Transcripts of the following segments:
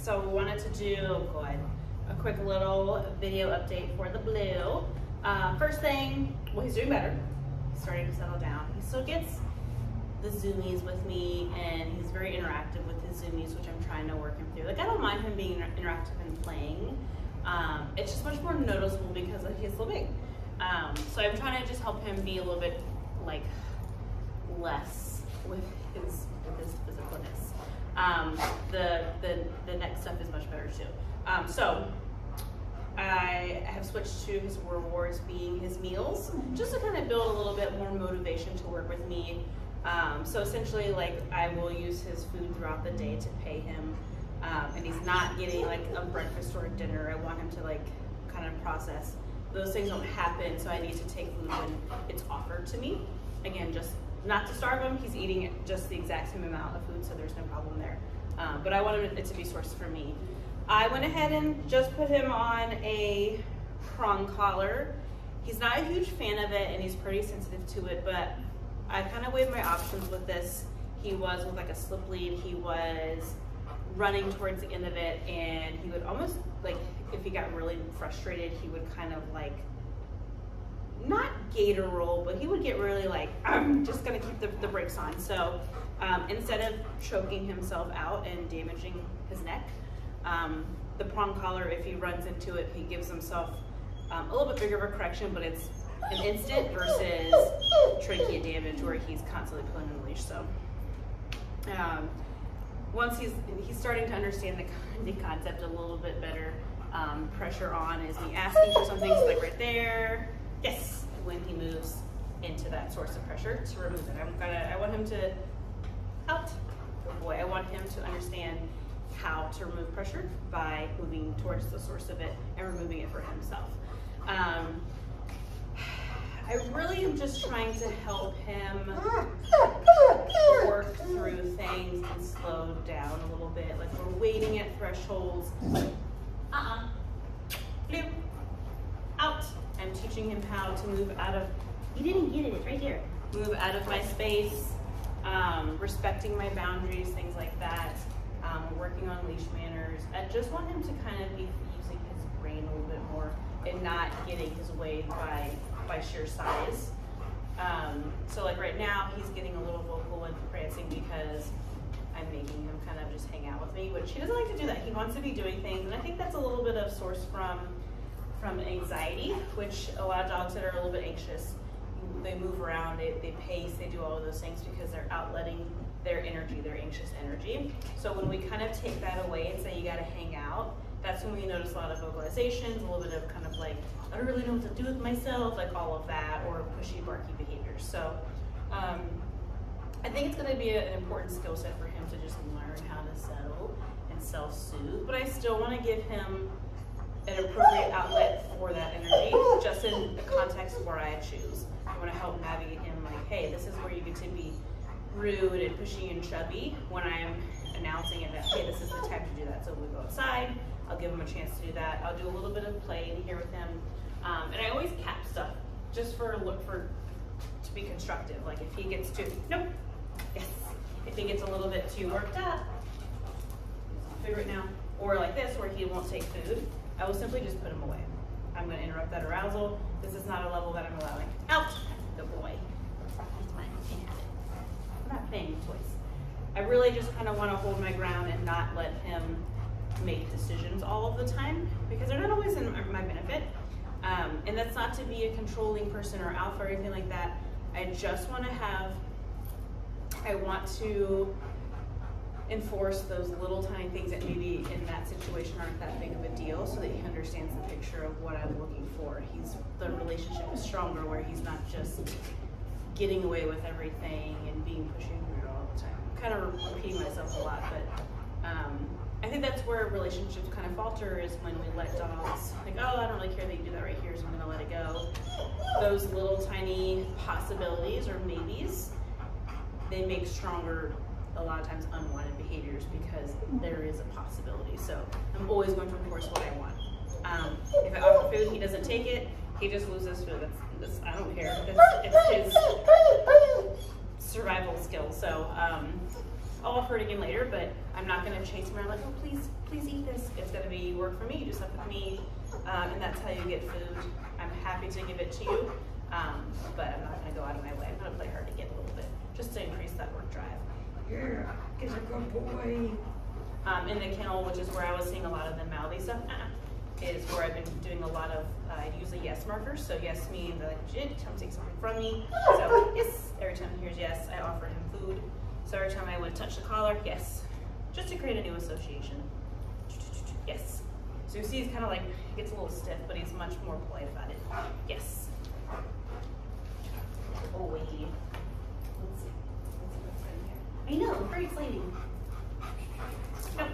So we wanted to do a quick little video update for the Blue. First thing, well, he's doing better. He's starting to settle down. He still gets the zoomies with me, and he's very interactive with his zoomies, which I'm trying to work him through. Like, I don't mind him being interactive and playing. It's just much more noticeable because he's so big. So I'm trying to just help him be a little bit like less with his physicalness. The next stuff is much better too. So I have switched to his rewards being his meals, just to kind of build a little bit more motivation to work with me. So essentially, like, I will use his food throughout the day to pay him, and he's not getting like a breakfast or a dinner. I want him to like kind of process. Those things don't happen, so I need to take food when it's offered to me. Again, just not to starve him. He's eating it just the exact same amount of food, so there's no problem there. But I wanted it to be sourced for me. I went ahead and just put him on a prong collar. He's not a huge fan of it, and he's pretty sensitive to it, but I kind of weighed my options with this. He was with like a slip lead. He was running towards the end of it, and he would almost, like, if he got really frustrated, he would kind of like, not gator roll, but he would get really like, I'm just gonna keep the brakes on. So instead of choking himself out and damaging his neck, the prong collar, if he runs into it, he gives himself a little bit bigger of a correction, but it's an instant versus trachea damage where he's constantly pulling the leash. So once he's starting to understand the concept a little bit better, pressure on is me asking for something, so like right there, yes, when he moves into that source of pressure to remove it. I want him to out, good boy, I want him to understand how to remove pressure by moving towards the source of it and removing it for himself. I really am just trying to help him work through things and slow down a little bit. Like, we're waiting at thresholds. Blue, out. I'm teaching him how to move out of, you didn't get it, it's right here. Move out of my space, respecting my boundaries, things like that. Working on leash manners. I just want him to kind of be using his brain a little bit more and not getting his way by sheer size. So like right now, he's getting a little vocal and prancing because I'm making him kind of just hang out with me, which he doesn't like to do that. He wants to be doing things, and I think that's a little bit of source from anxiety, which a lot of dogs that are a little bit anxious, they move around, they pace, they do all of those things because they're outletting their energy, their anxious energy. So when we kind of take that away and say you gotta hang out, that's when we notice a lot of vocalizations, a little bit of kind of like, I don't really know what to do with myself, like all of that, or pushy, barky behaviors. So I think it's gonna be an important skill set for him to just learn how to settle and self-soothe, but I still wanna give him an appropriate outlet for that energy, just in the context where I choose. I wanna help navigate him like, hey, this is where you get to be rude and pushy and chubby when I'm announcing it that, hey, this is the time to do that. So we go outside, I'll give him a chance to do that. I'll do a little bit of play in here with him. And I always cap stuff just to be constructive. Like if he gets too, nope, yes. If he gets a little bit too worked up, food right now, or like this where he won't take food, I will simply just put him away. I'm gonna interrupt that arousal. This is not a level that I'm allowing. Out, good boy. I'm not playing with toys. I really just kind of want to hold my ground and not let him make decisions all of the time because they're not always in my benefit. And that's not to be a controlling person or alpha or anything like that. I just want to I want to enforce those little tiny things that maybe in that situation aren't that big of a deal so that he understands the picture of what I'm looking for. The relationship is stronger where he's not just getting away with everything and being pushy and weird all the time. I'm kind of repeating myself a lot, but I think that's where relationships kind of falter is when we let dogs, like, oh, I don't really care that you do that right here, so I'm gonna let it go. Those little tiny possibilities or maybes, they make stronger, a lot of times, unwanted behaviors because there is a possibility. So I'm always going to enforce what I want. If I offer food, he doesn't take it, he just loses food. I don't care. It's his survival skill. So I'll offer it again later, but I'm not gonna chase him around like, oh, please eat this. It's gonna be work for me, you do stuff with me, and that's how you get food. I'm happy to give it to you, but I'm not gonna go out of my way. I'm gonna play hard to get a little bit, just to increase that work drive. Yeah, he's a good boy. In the kennel, which is where I was seeing a lot of the mouthy stuff, is where I've been doing a lot of, I use a yes markers. So yes means like, come take something from me. So yes, every time he hears yes, I offer him food. So every time I would touch the collar, yes. Just to create a new association. Yes. So you see he's kind of like, he gets a little stiff, but he's much more polite about it. Yes. Oh wait. Let's see what's in here. I know, very exciting. Nope.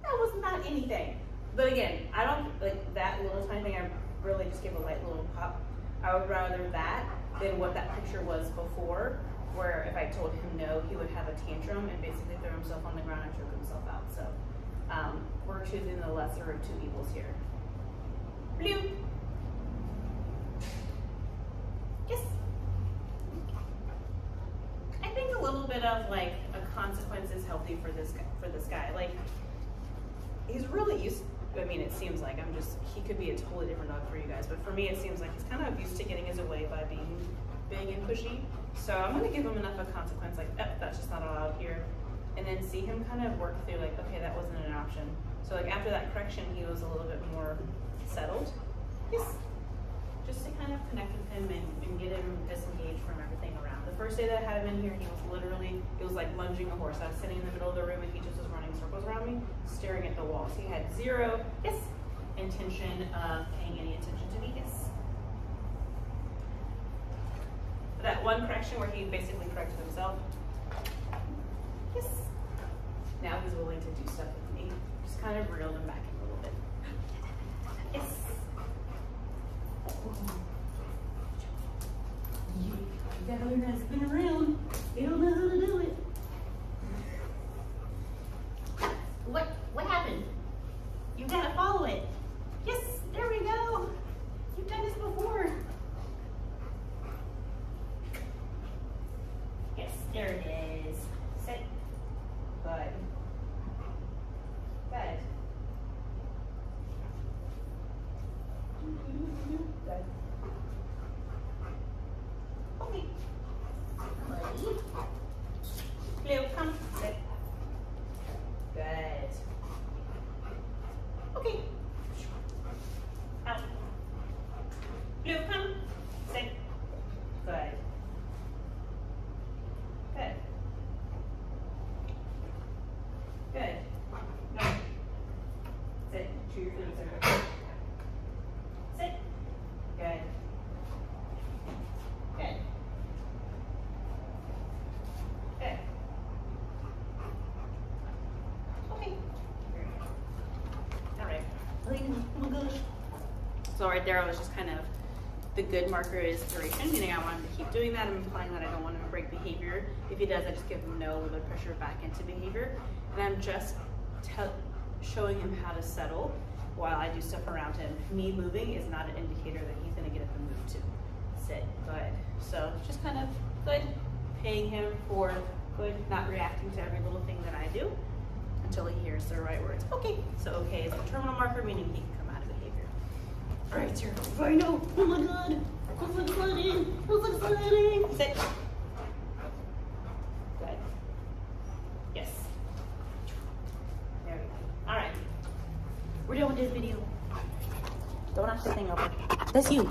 That was not anything. But again, I don't like that little tiny thing. I really just gave a light little pop. I would rather that than what that picture was before, where if I told him no, he would have a tantrum and basically throw himself on the ground and choke himself out. So we're choosing the lesser of two evils here. Blue. Yes. I think a little bit of like a consequence is healthy for this guy. Like he's really used. I mean, it seems like he could be a totally different dog for you guys, but for me, it seems like he's kind of used to getting his way by being big and pushy. So I'm going to give him enough of a consequence, like, oh, that's just not allowed here. And then see him kind of work through, like, okay, that wasn't an option. So, like, after that correction, he was a little bit more settled. Yes. Just to kind of connect with him and get him disengaged from everything around. The first day that I had him in here, he was like lunging a horse. I was sitting in the middle of the room and he just was running circles around me, staring at the walls. He had zero, yes, intention of paying any attention to me, yes. That one correction where he basically corrected himself, yes. Now he's willing to do stuff with me. Just kind of reeled him back in a little bit. Yes. You gotta learn how to spin around. You don't know how to do it. What happened? You gotta follow it. Yes, there we go. You've done this before. Yes, there it is. Sit. Good. Good. Good. Okay. Buddy. Blue, come. Sit. Good. Okay. Out. Blue, come. Sit. Good. Good. Good. No. Sit. Chew your feet. Sit. Good. Good. Good. Okay. All right. Oh my gosh. So right there, I was just kind of, the good marker is duration, meaning I want him to keep doing that. I'm implying that I don't want him to break behavior. If he does, I just give him no, a little bit of pressure back into behavior. And I'm just showing him how to settle while I do stuff around him. Me moving is not an indicator that he's gonna get up and move too. Sit, good. So just kind of good, paying him for good, not reacting to every little thing that I do until he hears the right words. Okay, so okay is a terminal marker, meaning he can come out of behavior. All right, sir. I know. Oh my God. That's exciting. That's exciting. Sit. Good. Yes. There we go. All right. We're done with this video. Don't knock the thing over. That's you.